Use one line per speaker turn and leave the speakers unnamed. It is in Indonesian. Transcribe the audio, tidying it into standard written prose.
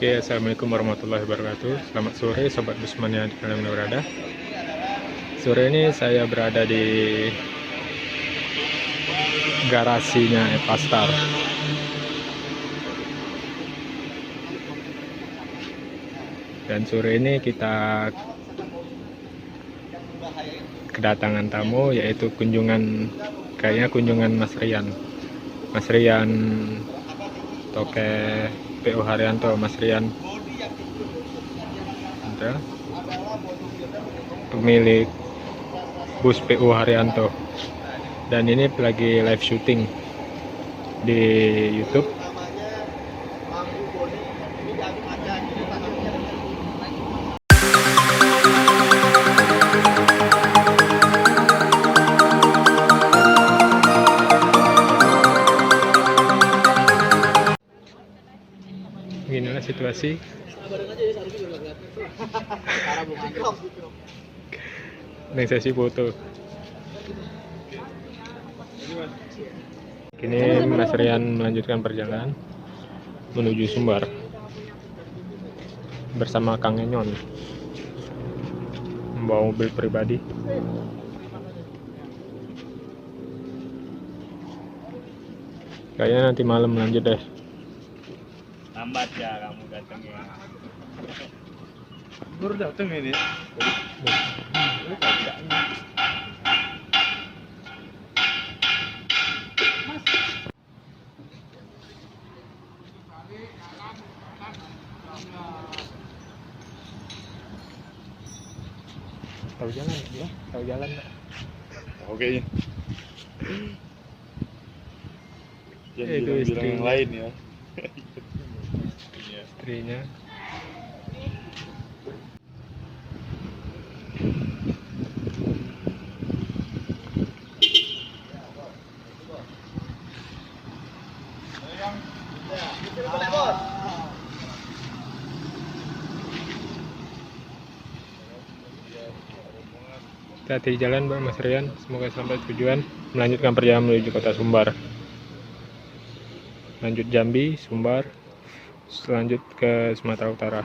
Oke, assalamualaikum warahmatullahi wabarakatuh. Selamat sore, sobat Busmania di mana berada. Sore ini saya berada di garasinya Epastar. Dan sore ini kita kedatangan tamu, yaitu kayaknya kunjungan Mas Rian. Mas Rian Toke PO Haryanto. Mas Rian ada pemilik bus PO Haryanto, dan ini lagi live syuting di YouTube. Inilah situasi. Ini sesi foto. Kini Mas Rian melanjutkan perjalanan menuju Sumbar bersama Kang Enyon, membawa mobil pribadi. Kayaknya nanti malam lanjut deh.
Lambat ya kamu datangnya. Baru datang ini.
Tahu jalan ya? Tahu jalan nggak?
Oke. Jangan
Itu
bilang yang lain ya.
Istrinya. Hati-hati jalan Mbak Mas Rian, semoga sampai tujuan. Melanjutkan perjalanan menuju kota Sumbar, lanjut Jambi, Sumbar, selanjut ke Sumatera Utara.